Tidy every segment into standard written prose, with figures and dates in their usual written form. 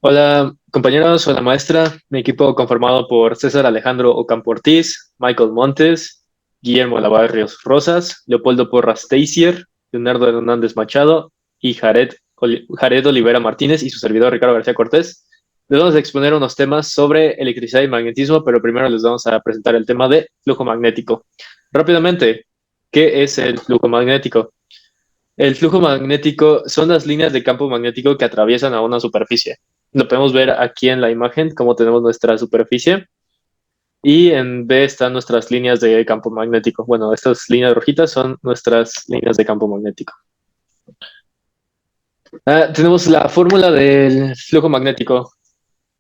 Hola compañeros, hola maestra, mi equipo conformado por César Alejandro Ocampo Ortiz, Michael Montes, Guillermo Lavarrios Rosas, Leopoldo Porras Teisier, Leonardo Hernández Machado y Jared Olivera Martínez y su servidor Ricardo García Cortés. Les vamos a exponer unos temas sobre electricidad y magnetismo, pero primero les vamos a presentar el tema de flujo magnético. Rápidamente, ¿qué es el flujo magnético? El flujo magnético son las líneas de campo magnético que atraviesan a una superficie. Lo podemos ver aquí en la imagen, como tenemos nuestra superficie, y en B están nuestras líneas de campo magnético. Bueno, estas líneas rojitas son nuestras líneas de campo magnético. Tenemos la fórmula del flujo magnético.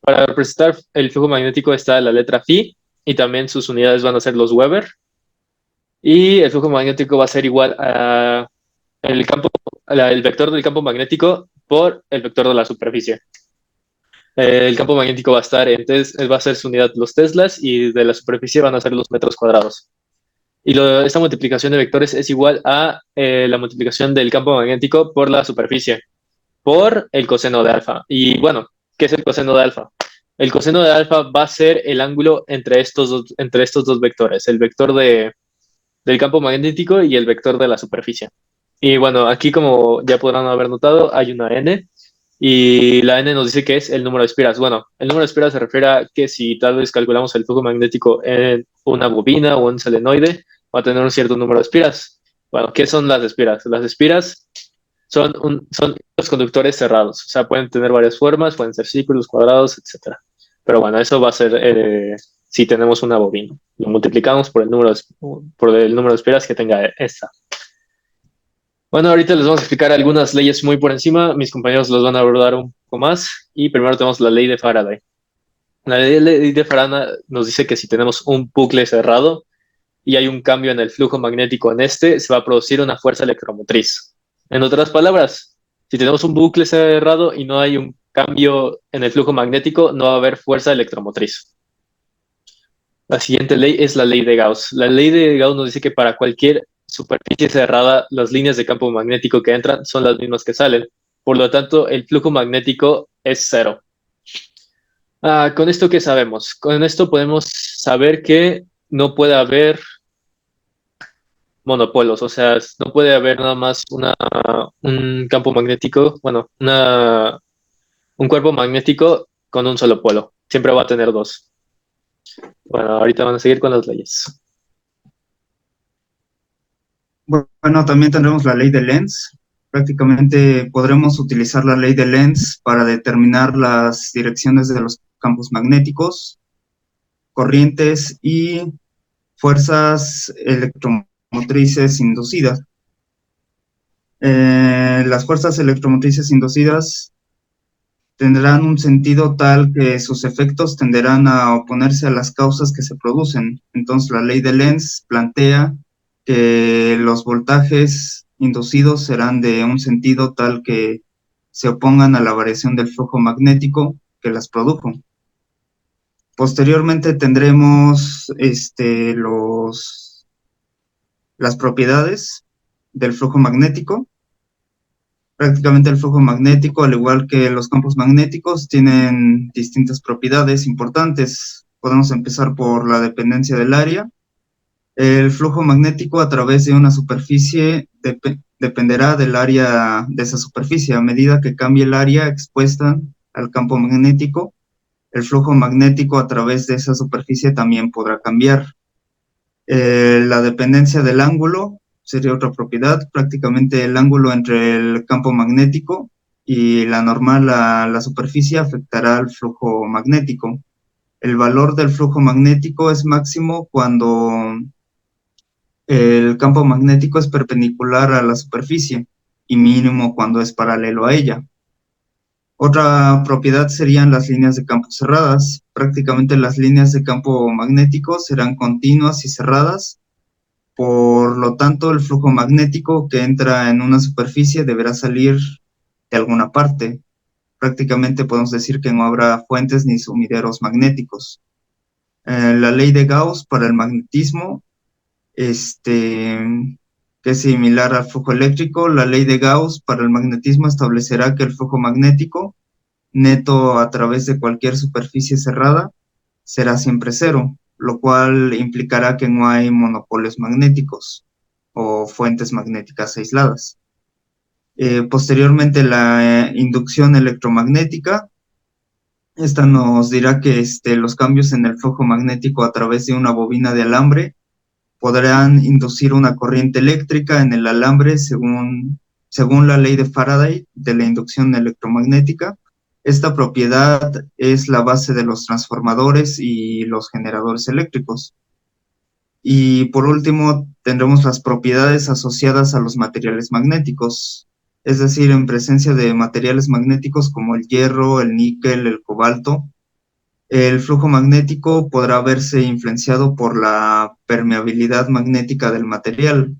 Para representar el flujo magnético está la letra phi y también sus unidades van a ser los Weber. Y el flujo magnético va a ser igual a el vector del campo magnético por el vector de la superficie. El campo magnético va a estar va a ser su unidad los teslas y de la superficie van a ser los metros cuadrados. Y esta multiplicación de vectores es igual a la multiplicación del campo magnético por la superficie, por el coseno de alfa. Y bueno, ¿qué es el coseno de alfa? El coseno de alfa va a ser el ángulo entre estos dos vectores, el vector del campo magnético y el vector de la superficie. Y bueno, aquí como ya podrán haber notado, hay una n y la n nos dice que es el número de espiras. Bueno, el número de espiras se refiere a que si tal vez calculamos el flujo magnético en una bobina o un solenoide, va a tener un cierto número de espiras. Bueno, ¿qué son las espiras? Las espiras son los conductores cerrados, o sea, pueden tener varias formas, pueden ser círculos, cuadrados, etcétera. Pero bueno, eso va a ser si tenemos una bobina. Lo multiplicamos por el número de espiras que tenga esta. Bueno, ahorita les vamos a explicar algunas leyes muy por encima. Mis compañeros los van a abordar un poco más. Y primero tenemos la ley de Faraday. Ley de Faraday nos dice que si tenemos un bucle cerrado y hay un cambio en el flujo magnético en este, se va a producir una fuerza electromotriz. En otras palabras, si tenemos un bucle cerrado y no hay un cambio en el flujo magnético, no va a haber fuerza electromotriz. La siguiente ley es la ley de Gauss. La ley de Gauss nos dice que para cualquier superficie cerrada, las líneas de campo magnético que entran son las mismas que salen. Por lo tanto, el flujo magnético es cero. ¿Con esto qué sabemos? Con esto podemos saber que no puede haber monopolos, o sea, no puede haber nada más un campo magnético, bueno, un cuerpo magnético con un solo polo. Siempre va a tener dos. Bueno, ahorita van a seguir con las leyes. Bueno, también tendremos la ley de Lenz. Prácticamente podremos utilizar la ley de Lenz para determinar las direcciones de los campos magnéticos, corrientes y fuerzas electromotrices inducidas. Las fuerzas electromotrices inducidas tendrán un sentido tal que sus efectos tenderán a oponerse a las causas que se producen. Entonces, la ley de Lenz plantea que los voltajes inducidos serán de un sentido tal que se opongan a la variación del flujo magnético que las produjo. Posteriormente tendremos las propiedades del flujo magnético. Prácticamente el flujo magnético, al igual que los campos magnéticos, tienen distintas propiedades importantes. Podemos empezar por la dependencia del área. El flujo magnético a través de una superficie dependerá del área de esa superficie. A medida que cambie el área expuesta al campo magnético, el flujo magnético a través de esa superficie también podrá cambiar. La dependencia del ángulo sería otra propiedad, prácticamente el ángulo entre el campo magnético y la normal a la superficie afectará al flujo magnético. El valor del flujo magnético es máximo cuando el campo magnético es perpendicular a la superficie y mínimo cuando es paralelo a ella. Otra propiedad serían las líneas de campo cerradas. Prácticamente las líneas de campo magnético serán continuas y cerradas. Por lo tanto, el flujo magnético que entra en una superficie deberá salir de alguna parte. Prácticamente podemos decir que no habrá fuentes ni sumideros magnéticos. La ley de Gauss para el magnetismo, que es similar al flujo eléctrico, la ley de Gauss para el magnetismo establecerá que el flujo magnético neto a través de cualquier superficie cerrada será siempre cero, lo cual implicará que no hay monopolios magnéticos o fuentes magnéticas aisladas. Posteriormente, la inducción electromagnética. Esta nos dirá que los cambios en el flujo magnético a través de una bobina de alambre podrán inducir una corriente eléctrica en el alambre según la ley de Faraday de la inducción electromagnética. Esta propiedad es la base de los transformadores y los generadores eléctricos. Y por último, tendremos las propiedades asociadas a los materiales magnéticos, es decir, en presencia de materiales magnéticos como el hierro, el níquel, el cobalto, el flujo magnético podrá verse influenciado por la permeabilidad magnética del material,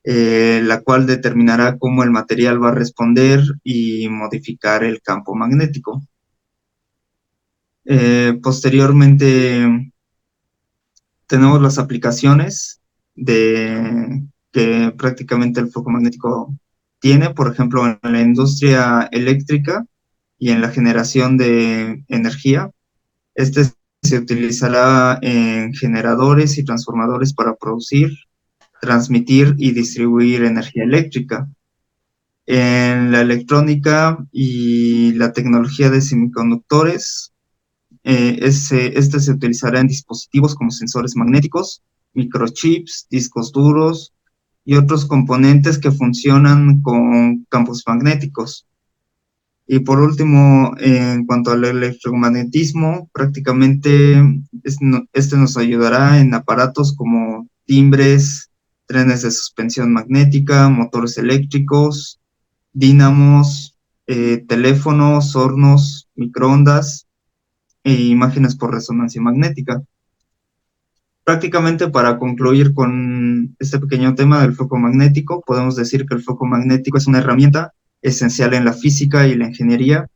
la cual determinará cómo el material va a responder y modificar el campo magnético. Posteriormente, tenemos las aplicaciones que prácticamente el flujo magnético tiene, por ejemplo, en la industria eléctrica y en la generación de energía. Este se utilizará en generadores y transformadores para producir, transmitir y distribuir energía eléctrica. En la electrónica y la tecnología de semiconductores, este se utilizará en dispositivos como sensores magnéticos, microchips, discos duros y otros componentes que funcionan con campos magnéticos. Y por último, en cuanto al electromagnetismo, prácticamente este nos ayudará en aparatos como timbres, trenes de suspensión magnética, motores eléctricos, dínamos, teléfonos, hornos, microondas e imágenes por resonancia magnética. Prácticamente para concluir con este pequeño tema del foco magnético, podemos decir que el foco magnético es una herramienta esencial en la física y la ingeniería,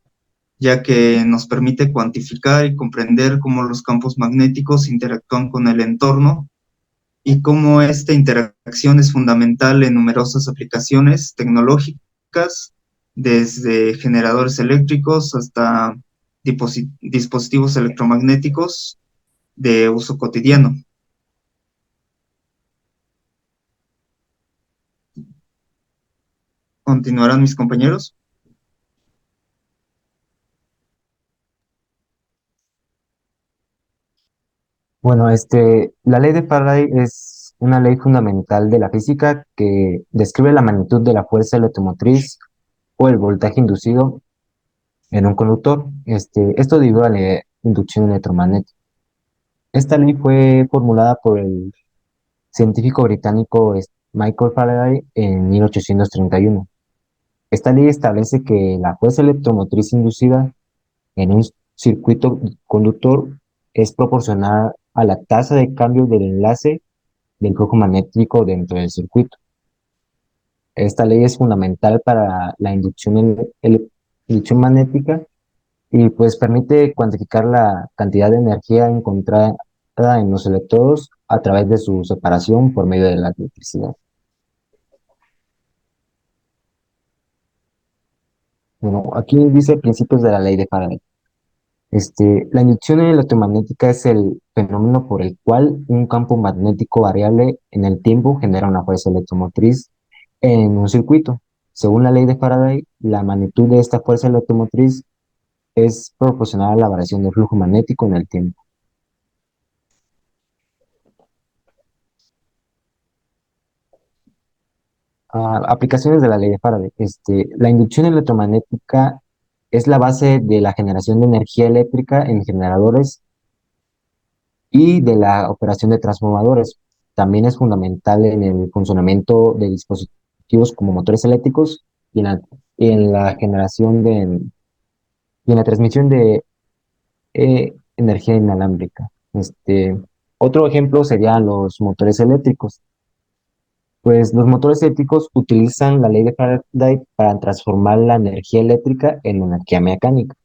ya que nos permite cuantificar y comprender cómo los campos magnéticos interactúan con el entorno y cómo esta interacción es fundamental en numerosas aplicaciones tecnológicas, desde generadores eléctricos hasta dispositivos electromagnéticos de uso cotidiano. ¿Continuarán mis compañeros? Bueno, la ley de Faraday es una ley fundamental de la física que describe la magnitud de la fuerza electromotriz o el voltaje inducido en un conductor. Esto debido a la inducción electromagnética. Esta ley fue formulada por el científico británico Michael Faraday en 1831. Esta ley establece que la fuerza electromotriz inducida en un circuito conductor es proporcional a la tasa de cambio del enlace del flujo magnético dentro del circuito. Esta ley es fundamental para la inducción magnética y pues permite cuantificar la cantidad de energía encontrada en los electrodos a través de su separación por medio de la electricidad. Bueno, aquí dice principios de la ley de Faraday. La inducción electromagnética es el fenómeno por el cual un campo magnético variable en el tiempo genera una fuerza electromotriz en un circuito. Según la ley de Faraday, la magnitud de esta fuerza electromotriz es proporcional a la variación del flujo magnético en el tiempo. Aplicaciones de la ley de Faraday. La inducción electromagnética es la base de la generación de energía eléctrica en generadores y de la operación de transformadores. También es fundamental en el funcionamiento de dispositivos como motores eléctricos y en la generación y en la transmisión de energía inalámbrica. Otro ejemplo serían los motores eléctricos. Pues los motores eléctricos utilizan la ley de Faraday para transformar la energía eléctrica en energía mecánica,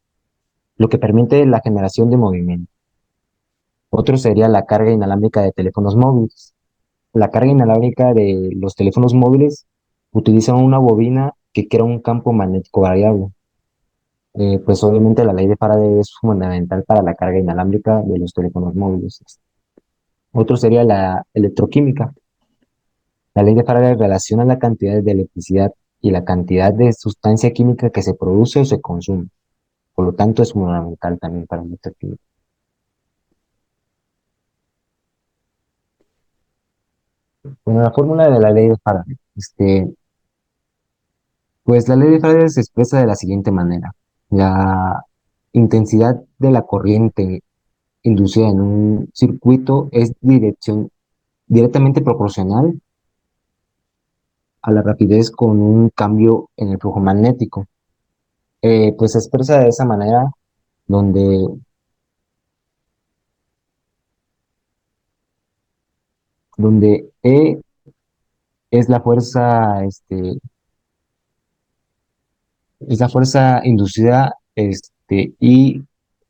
lo que permite la generación de movimiento. Otro sería la carga inalámbrica de teléfonos móviles. La carga inalámbrica de los teléfonos móviles utiliza una bobina que crea un campo magnético variable. Pues obviamente la ley de Faraday es fundamental para la carga inalámbrica de los teléfonos móviles. Otro sería la electroquímica. La ley de Faraday relaciona la cantidad de electricidad y la cantidad de sustancia química que se produce o se consume. Por lo tanto, es fundamental también para la electroquímica. Bueno, la fórmula de la ley de Faraday. Pues la ley de Faraday se expresa de la siguiente manera. La intensidad de la corriente inducida en un circuito es directamente proporcional a la rapidez con un cambio en el flujo magnético. Pues se expresa de esa manera donde, donde E es la fuerza inducida, y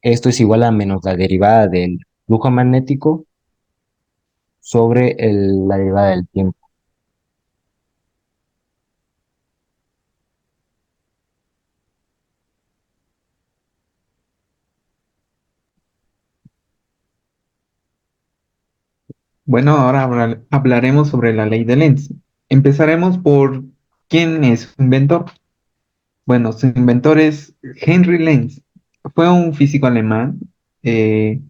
esto es igual a menos la derivada del flujo magnético sobre la derivada del tiempo. Bueno, ahora hablaremos sobre la ley de Lenz. Empezaremos por quién es su inventor. Bueno, su inventor es Henry Lenz. Fue un físico alemán. eh,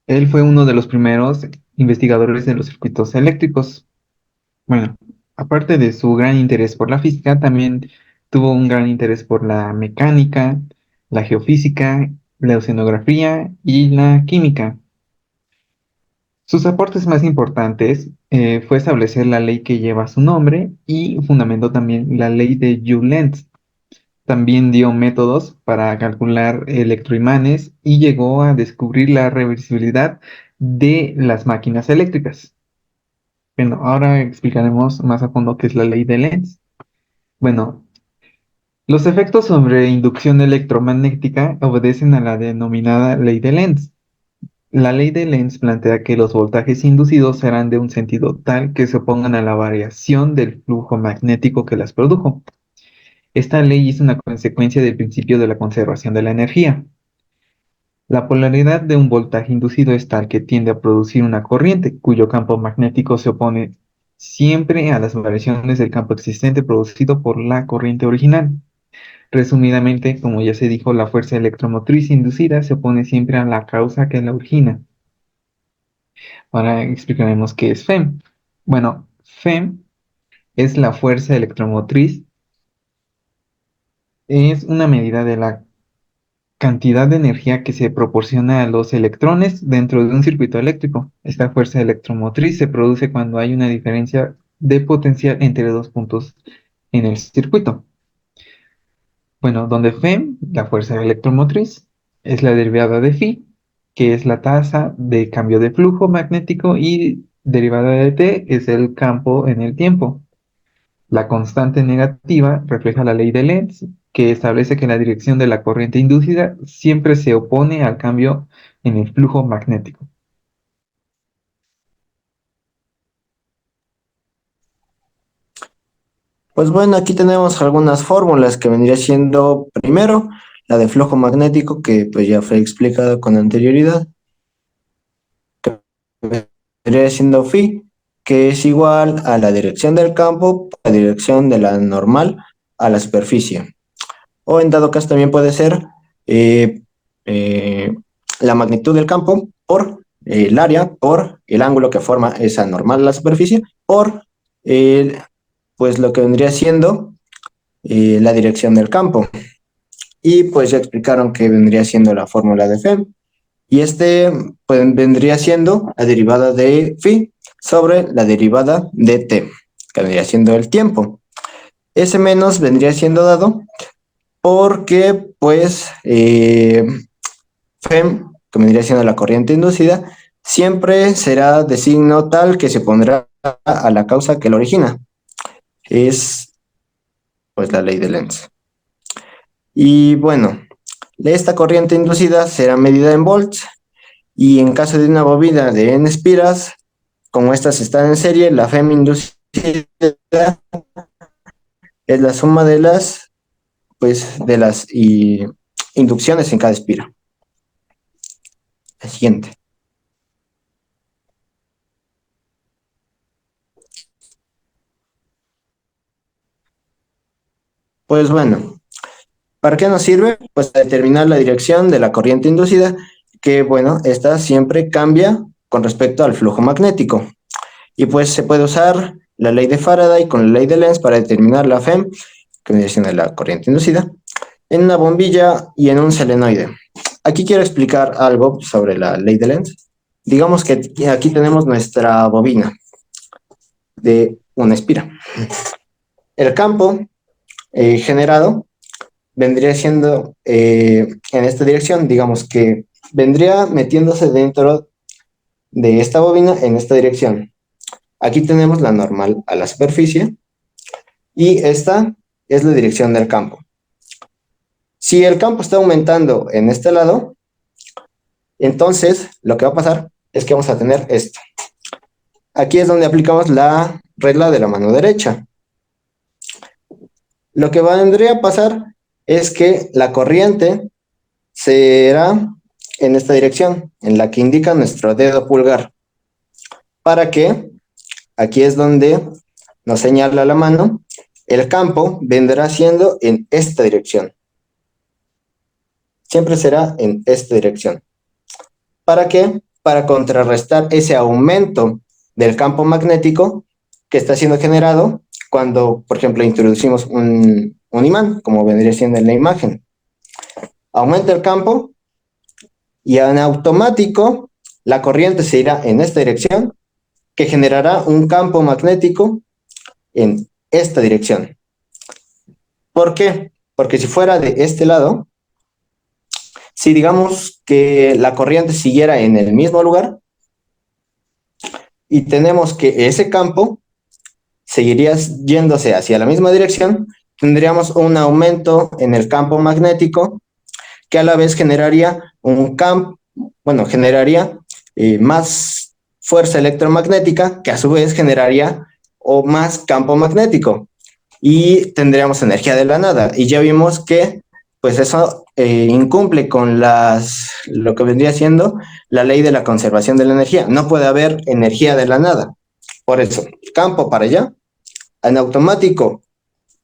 Él fue uno de los primeros investigadores de los circuitos eléctricos. Bueno, aparte de su gran interés por la física, también tuvo un gran interés por la mecánica, la geofísica, la oceanografía y la química. Sus aportes más importantes fue establecer la ley que lleva su nombre y fundamentó también la ley de Joule-Lenz. También dio métodos para calcular electroimanes y llegó a descubrir la reversibilidad de las máquinas eléctricas. Bueno, ahora explicaremos más a fondo qué es la ley de Lenz. Bueno, los efectos sobre inducción electromagnética obedecen a la denominada ley de Lenz. La ley de Lenz plantea que los voltajes inducidos serán de un sentido tal que se opongan a la variación del flujo magnético que las produjo. Esta ley es una consecuencia del principio de la conservación de la energía. La polaridad de un voltaje inducido es tal que tiende a producir una corriente cuyo campo magnético se opone siempre a las variaciones del campo existente producido por la corriente original. Resumidamente, como ya se dijo, la fuerza electromotriz inducida se opone siempre a la causa que la origina. Ahora explicaremos qué es FEM. Bueno, FEM es la fuerza electromotriz, es una medida de la cantidad de energía que se proporciona a los electrones dentro de un circuito eléctrico. Esta fuerza electromotriz se produce cuando hay una diferencia de potencial entre dos puntos en el circuito. Bueno, donde Φ, la fuerza electromotriz, es la derivada de Φ, que es la tasa de cambio de flujo magnético, y derivada de T es el campo en el tiempo. La constante negativa refleja la ley de Lenz, que establece que la dirección de la corriente inducida siempre se opone al cambio en el flujo magnético. Pues bueno, aquí tenemos algunas fórmulas que vendría siendo primero la de flujo magnético, que pues ya fue explicado con anterioridad, que vendría siendo phi, que es igual a la dirección del campo, la dirección de la normal a la superficie. O en dado caso también puede ser eh, eh, la magnitud del campo por el área, por el ángulo que forma esa normal a la superficie, por pues lo que vendría siendo la dirección del campo. Y pues ya explicaron que vendría siendo la fórmula de Fem. Y pues vendría siendo la derivada de phi sobre la derivada de t, que vendría siendo el tiempo. Ese menos vendría siendo dado porque pues Fem, que vendría siendo la corriente inducida, siempre será de signo tal que se pondrá a la causa que la origina. Es pues la ley de Lenz. Y bueno, esta corriente inducida será medida en volts, y en caso de una bobina de n espiras, como estas están en serie, la Fem inducida es la suma de las pues, de las inducciones en cada espira. El siguiente. Pues bueno, ¿para qué nos sirve? Pues para determinar la dirección de la corriente inducida, que bueno, esta siempre cambia con respecto al flujo magnético. Y pues se puede usar la ley de Faraday con la ley de Lenz para determinar la FEM, que viene siendo la corriente inducida, en una bombilla y en un solenoide. Aquí quiero explicar algo sobre la ley de Lenz. Digamos que aquí tenemos nuestra bobina de una espira. El campo generado vendría siendo en esta dirección, digamos que vendría metiéndose dentro de esta bobina en esta dirección. Aquí tenemos la normal a la superficie y esta es la dirección del campo. Si el campo está aumentando en este lado, entonces lo que va a pasar es que vamos a tener esto. Aquí es donde aplicamos la regla de la mano derecha. Lo que vendría a pasar es que la corriente será en esta dirección, en la que indica nuestro dedo pulgar. Para que, aquí es donde nos señala la mano, el campo vendrá siendo en esta dirección. Siempre será en esta dirección. ¿Para qué? Para contrarrestar ese aumento del campo magnético que está siendo generado cuando, por ejemplo, introducimos un imán, como vendría siendo en la imagen. Aumenta el campo y en automático la corriente se irá en esta dirección, que generará un campo magnético en esta dirección. ¿Por qué? Porque si fuera de este lado, si digamos que la corriente siguiera en el mismo lugar y tenemos que ese campo seguiría yéndose hacia la misma dirección, tendríamos un aumento en el campo magnético que a la vez generaría generaría más fuerza electromagnética que a su vez generaría más campo magnético y tendríamos energía de la nada. Y ya vimos que pues eso incumple con lo que vendría siendo la ley de la conservación de la energía. No puede haber energía de la nada. Por eso, campo para allá, en automático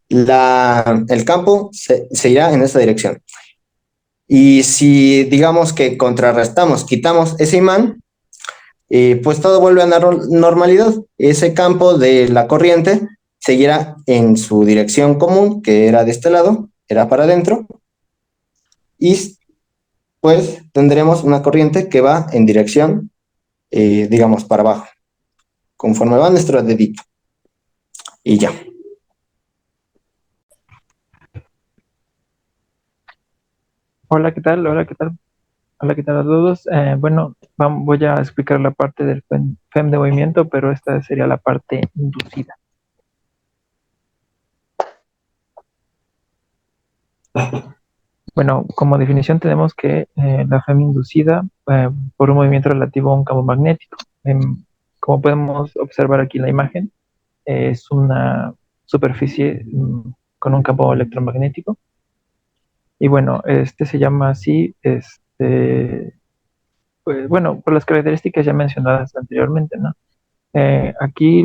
el campo se irá en esta dirección. Y si digamos que contrarrestamos, quitamos ese imán, pues todo vuelve a la normalidad. Ese campo de la corriente seguirá en su dirección común, que era de este lado, era para adentro, y pues tendremos una corriente que va en dirección, digamos, para abajo, conforme va nuestro dedito. Y ya. Hola, ¿qué tal? Hola, ¿qué tal? Hola, ¿qué tal a todos? Bueno, voy a explicar la parte del FEM de movimiento, pero esta sería la parte inducida. Bueno, como definición tenemos que la FEM inducida por un movimiento relativo a un campo magnético. Como podemos observar aquí en la imagen, es una superficie con un campo electromagnético. Y bueno, este se llama así, pues, bueno, por las características ya mencionadas anteriormente, ¿no? Aquí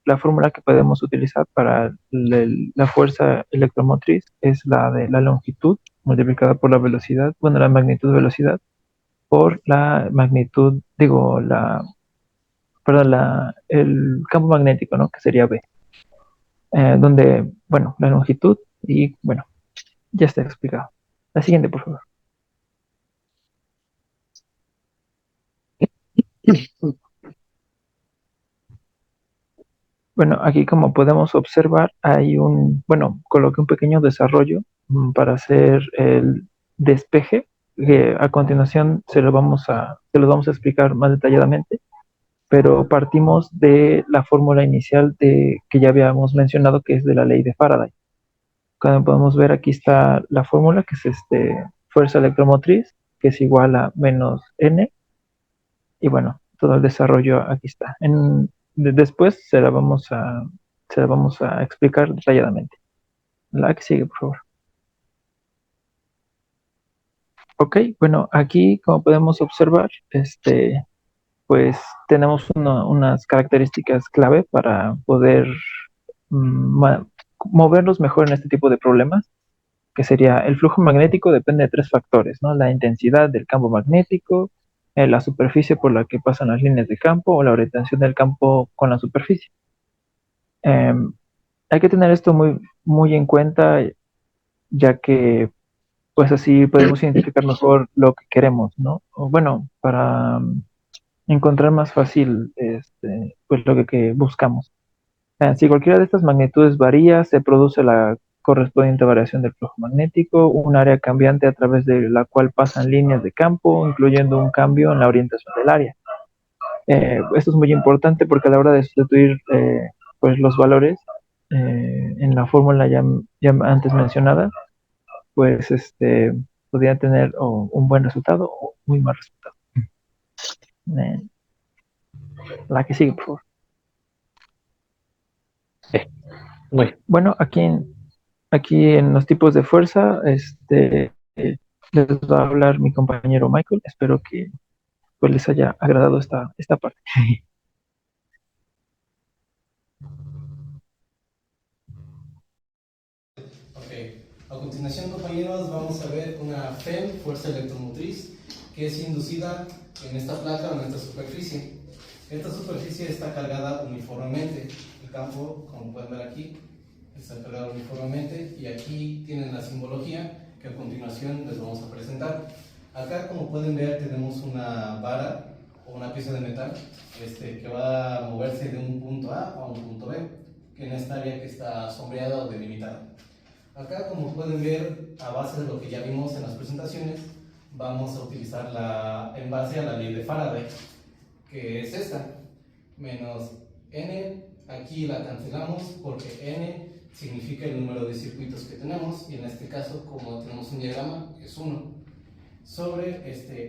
la fórmula que podemos utilizar para la fuerza electromotriz es la de la longitud multiplicada por la velocidad, bueno, la magnitud de velocidad por la magnitud, perdón, el campo magnético, ¿no? Que sería B, donde, bueno, la longitud y, bueno, ya está explicado. La siguiente, por favor. Bueno, aquí como podemos observar bueno, coloqué un pequeño desarrollo para hacer el despeje, que a continuación se los vamos a explicar más detalladamente, pero partimos de la fórmula inicial que ya habíamos mencionado, que es de la ley de Faraday. Como podemos ver, aquí está la fórmula, que es fuerza electromotriz, que es igual a menos N, y bueno, todo el desarrollo aquí está. Después se la vamos a explicar detalladamente. La que sigue, por favor. Ok, bueno, aquí como podemos observar, pues tenemos unas características clave para poder movernos mejor en este tipo de problemas, que sería el flujo magnético depende de tres factores, ¿no? La intensidad del campo magnético, la superficie por la que pasan las líneas de campo o la orientación del campo con la superficie. Em, Hay que tener esto muy en cuenta, ya que pues así podemos identificar mejor lo que queremos, ¿no? O bueno, para encontrar más fácil pues lo que buscamos. Si cualquiera de estas magnitudes varía, se produce la correspondiente variación del flujo magnético, un área cambiante a través de la cual pasan líneas de campo, incluyendo un cambio en la orientación del área. Esto es muy importante porque a la hora de sustituir pues los valores en la fórmula ya antes mencionada, pues podría tener un buen resultado o muy mal resultado. Eh, la que sigue, por favor. Muy. Bueno, aquí en los tipos de fuerza, les va a hablar mi compañero Michael. Espero que pues, les haya agradado esta parte. Ok, a continuación, compañeros, vamos a ver una FEM, fuerza electromotriz, que es inducida en esta placa o en esta superficie. Esta superficie está cargada uniformemente. El campo, como pueden ver aquí, está cargado uniformemente, y aquí tienen la simbología que a continuación les vamos a presentar. Acá, como pueden ver, tenemos una vara o una pieza de metal que va a moverse de un punto A a un punto B, que en esta área que está sombreada o delimitada. Acá, como pueden ver, a base de lo que ya vimos en las presentaciones, vamos a utilizar en base a la ley de Faraday, que es esta, menos n. Aquí la cancelamos porque n significa el número de circuitos que tenemos, y en este caso, como tenemos un diagrama, es 1, sobre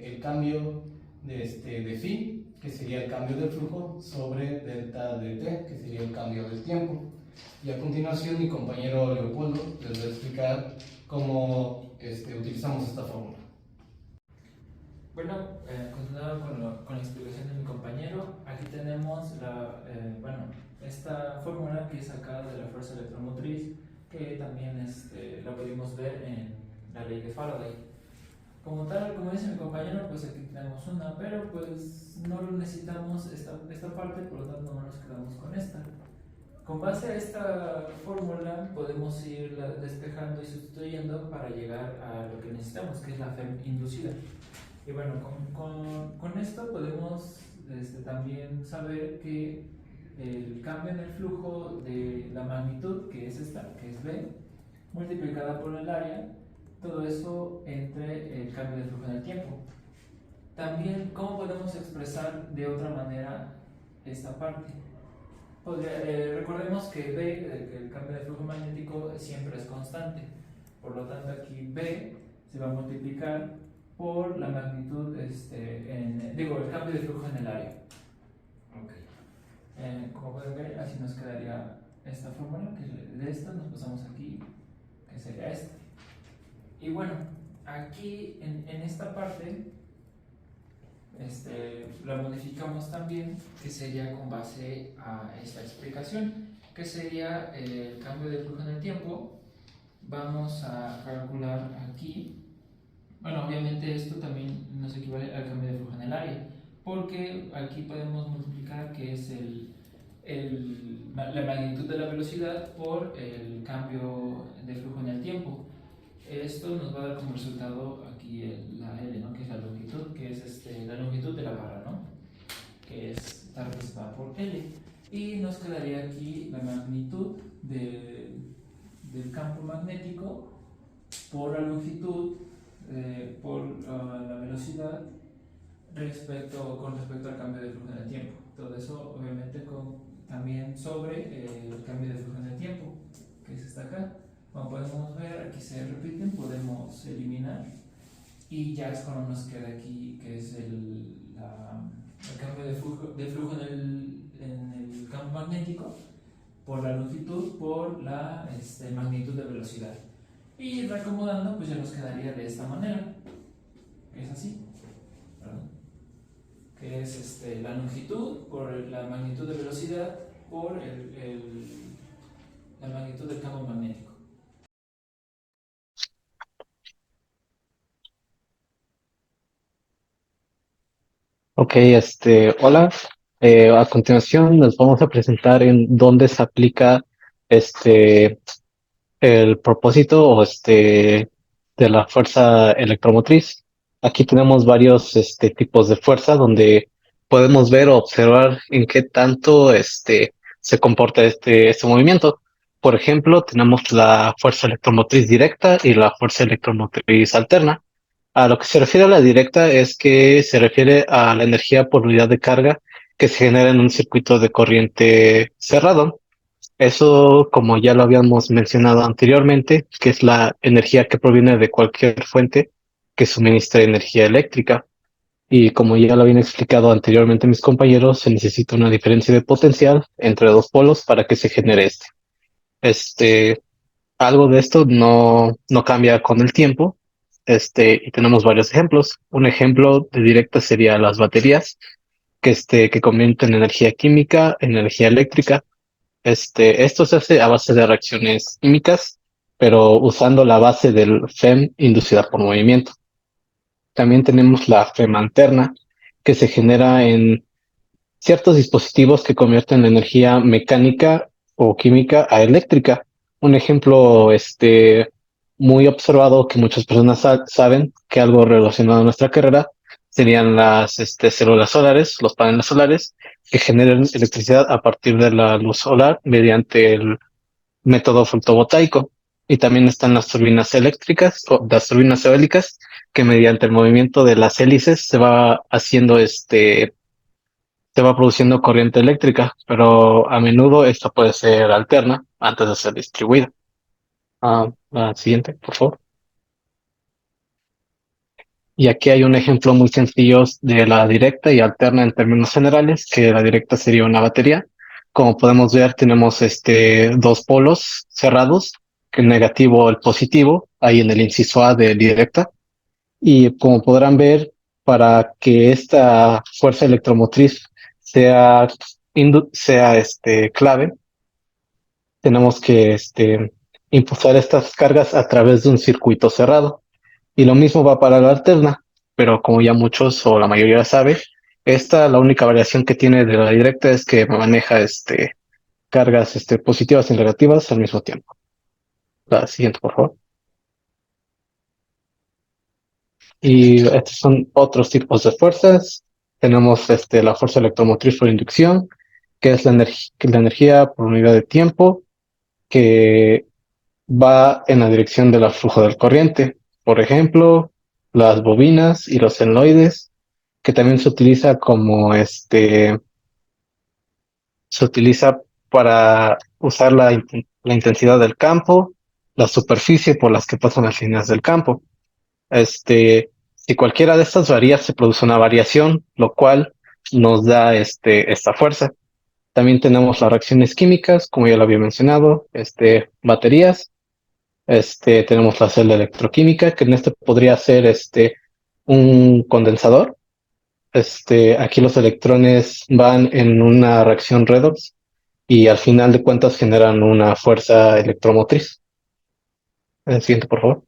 el cambio de phi, que sería el cambio del flujo, sobre delta de t, que sería el cambio del tiempo. Y a continuación, mi compañero Leopoldo les va a explicar cómo utilizamos esta fórmula. Bueno, continuando con la explicación de mi compañero, aquí tenemos esta fórmula que es sacada de la fuerza electromotriz, que también la pudimos ver en la ley de Faraday. Como tal, como dice mi compañero, pues aquí tenemos una, pero pues no lo necesitamos esta parte, por lo tanto no nos quedamos con esta. Con base a esta fórmula podemos ir despejando y sustituyendo para llegar a lo que necesitamos, que es la FEM inducida. Y bueno, con esto podemos también saber que el cambio en el flujo de la magnitud, que es esta, que es B, multiplicada por el área, todo eso entre el cambio de flujo en el tiempo. También, ¿cómo podemos expresar de otra manera esta parte? Recordemos que B, que el cambio de flujo magnético siempre es constante. Por lo tanto, aquí B se va a multiplicar por la magnitud, el cambio de flujo en el área. Okay. Como pueden ver, así nos quedaría esta fórmula, que de esta nos pasamos aquí, que sería esta. Y bueno, aquí en esta parte la modificamos también, que sería con base a esta explicación, que sería el cambio de flujo en el tiempo. Vamos a calcular aquí. Bueno, obviamente esto también nos equivale al cambio de flujo en el área, porque aquí podemos multiplicar que es la magnitud de la velocidad por el cambio de flujo en el tiempo. Esto nos va a dar como resultado aquí la L, ¿no? Que es la longitud, que es la longitud de la barra, ¿no? Que está representada por L. Y nos quedaría aquí la magnitud del campo magnético por la longitud, por la velocidad con respecto al cambio de flujo en el tiempo. Todo eso obviamente también sobre el cambio de flujo en el tiempo, que es esta acá. Como podemos ver, aquí se repiten, podemos eliminar, y ya es cuando nos queda aquí, que es el cambio de flujo en el campo magnético por la longitud por la magnitud de velocidad. Y reacomodando, pues ya nos quedaría de esta manera. es así, ¿verdad? Que es la longitud por la magnitud de velocidad por la magnitud del campo magnético. Ok, hola. A continuación nos vamos a presentar en dónde se aplica este el propósito de la fuerza electromotriz. Aquí tenemos varios tipos de fuerza donde podemos ver o observar en qué tanto se comporta este movimiento. Por ejemplo, tenemos la fuerza electromotriz directa y la fuerza electromotriz alterna. A lo que se refiere a la directa es que se refiere a la energía por unidad de carga que se genera en un circuito de corriente cerrado. Eso, como ya lo habíamos mencionado anteriormente, que es la energía que proviene de cualquier fuente que suministre energía eléctrica. Y como ya lo habían explicado anteriormente mis compañeros, se necesita una diferencia de potencial entre dos polos para que se genere este. Este, Algo de esto no cambia con el tiempo. Y tenemos varios ejemplos. Un ejemplo de directa sería las baterías, que convierten energía química en energía eléctrica. Esto se hace a base de reacciones químicas, pero usando la base del FEM inducida por movimiento. También tenemos la FEM alterna, que se genera en ciertos dispositivos que convierten la energía mecánica o química a eléctrica. Un ejemplo muy observado que muchas personas saben que algo relacionado a nuestra carrera serían las células solares, los paneles solares, que generan electricidad a partir de la luz solar mediante el método fotovoltaico. Y también están las turbinas eléctricas o las turbinas eólicas, que mediante el movimiento de las hélices se va haciendo se va produciendo corriente eléctrica, pero a menudo esta puede ser alterna antes de ser distribuida. La siguiente, por favor. Y aquí hay un ejemplo muy sencillo de la directa y alterna en términos generales, que la directa sería una batería. Como podemos ver, tenemos dos polos cerrados, que el negativo o el positivo, ahí en el inciso A de directa. Y como podrán ver, para que esta fuerza electromotriz sea, sea clave, tenemos que impulsar estas cargas a través de un circuito cerrado. Y lo mismo va para la alterna, pero como ya muchos o la mayoría sabe, esta la única variación que tiene de la directa es que maneja cargas positivas y negativas al mismo tiempo. La siguiente, por favor. Y estos son otros tipos de fuerzas. Tenemos la fuerza electromotriz por inducción, que es la energía por unidad de tiempo, que va en la dirección del flujo del corriente. Por ejemplo, las bobinas y los senoides, que también se utiliza como se utiliza para usar la intensidad del campo, la superficie por las que pasan las líneas del campo. Si cualquiera de estas varía, se produce una variación, lo cual nos da esta fuerza. También tenemos las reacciones químicas, como ya lo había mencionado, baterías. Tenemos la celda electroquímica, que en este podría ser un condensador. Aquí los electrones van en una reacción redox y al final de cuentas generan una fuerza electromotriz. El siguiente, por favor.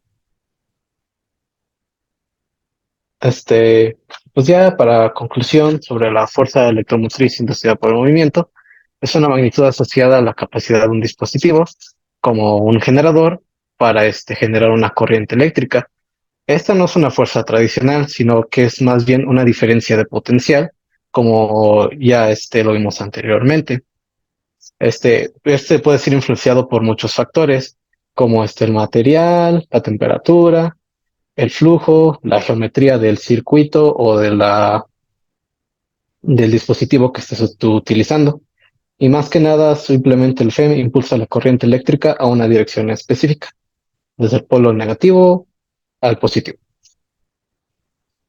Este, pues ya para conclusión sobre la fuerza electromotriz inducida por el movimiento, es una magnitud asociada a la capacidad de un dispositivo, como un generador, para generar una corriente eléctrica. Esta no es una fuerza tradicional, sino que es más bien una diferencia de potencial, como ya lo vimos anteriormente. Este puede ser influenciado por muchos factores, como el material, la temperatura, el flujo, la geometría del circuito o del dispositivo que estés tú utilizando. Y más que nada, simplemente el FEM impulsa la corriente eléctrica a una dirección específica, desde el polo negativo al positivo.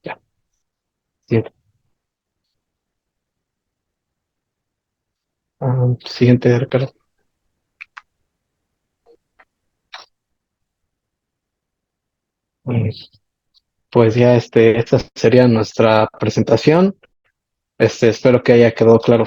Ya. Siguiente. Siguiente, Ricardo. pues ya esta sería nuestra presentación. Espero que haya quedado claro.